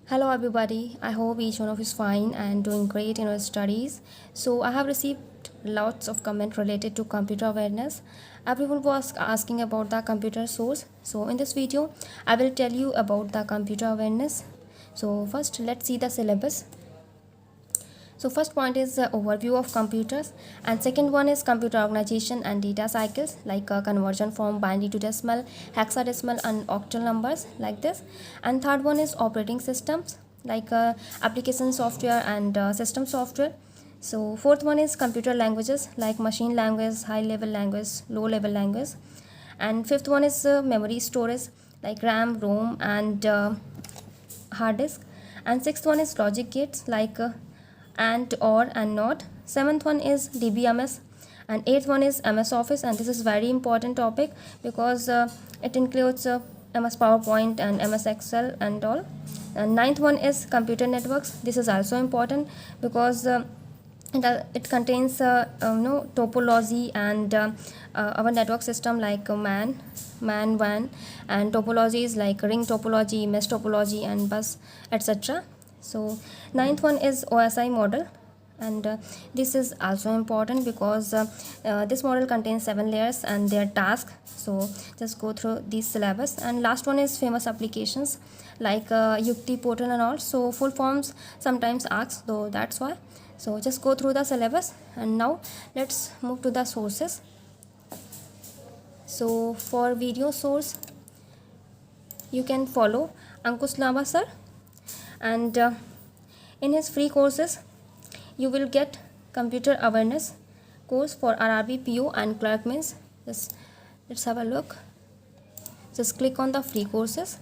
Hello everybody, I hope each one of you is fine and doing great in your studies. So I have received lots of comment related to computer awareness. Everyone was asking about the computer source. So in this video, I will tell you about the computer awareness. So first let's see the syllabus. So first point is the overview of computers, and second one is computer organization and data cycles, like conversion from binary to decimal, hexadecimal and octal numbers like this. And third one is operating systems, like application software and system software. So fourth one is computer languages, like machine language, high level language, low level language. And fifth one is memory storage, like RAM, ROM and hard disk. And sixth one is logic gates, like and, or and not. Seventh one is DBMS, and eighth one is MS Office, and this is very important topic because it includes MS PowerPoint and MS Excel and all. And ninth one is computer networks. This is also important because it contains topology and our network system, like man WAN, and topologies like ring topology, mesh topology and bus, etc. So ninth one is OSI model, and this is also important because this model contains 7 layers and their task. So just go through these syllabus. And last one is famous applications, like Yukti portal and all. So full forms sometimes asked, though that's why. So just go through the syllabus. And now let's move to the sources. So for video source, you can follow Ankush Lamba sir, and in his free courses you will get computer awareness course for RRB, PO and clerk means. Just let's have a look. Just click on the free courses,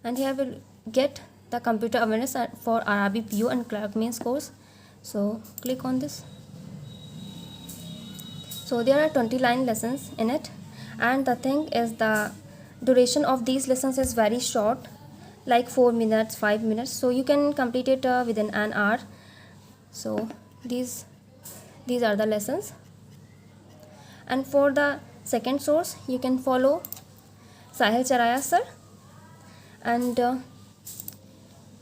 and here will get the computer awareness for RRB, PO and clerk means course. So click on this. So there are 29 lessons in it, and the thing is the duration of these lessons is very short, like 4 minutes, 5 minutes. So you can complete it within an hour. So these are the lessons. And for the second source, you can follow Sahil Charaya sir, and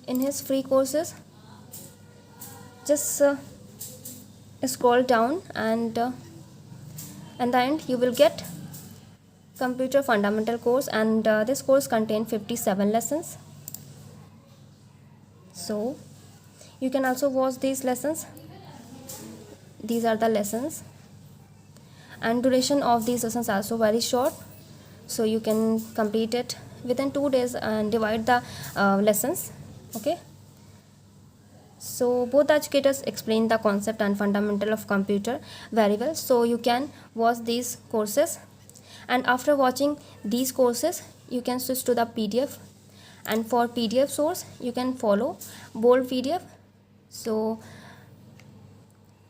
in his free courses just scroll down, and at the end you will get computer fundamental course, and this course contains 57 lessons. So you can also watch these lessons. These are the lessons, and duration of these lessons also very short, so you can complete it within 2 days and divide the lessons. Okay, so both educators explain the concept and fundamental of computer very well, so you can watch these courses. And after watching these courses, you can switch to the PDF, and for PDF source you can follow Bold PDF. So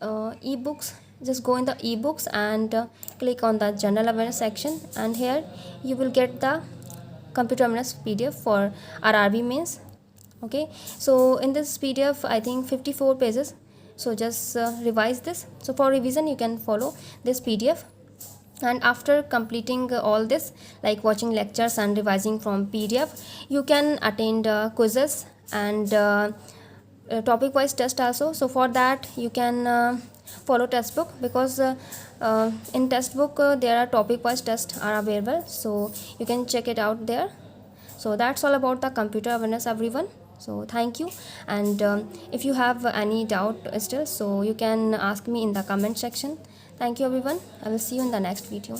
ebooks, just go in the ebooks and click on the general awareness section, and here you will get the computer awareness PDF for RRB mains. Okay, so in this PDF I think 54 pages, so just revise this. So for revision you can follow this PDF, and after completing all this, like watching lectures and revising from PDF, you can attend quizzes and topic wise test also. So for that you can follow textbook, because in textbook there are topic wise tests are available, so you can check it out there. So that's all about the computer awareness, everyone. So thank you, and if you have any doubt still, so you can ask me in the comment section. Thank you everyone. I will see you in the next video.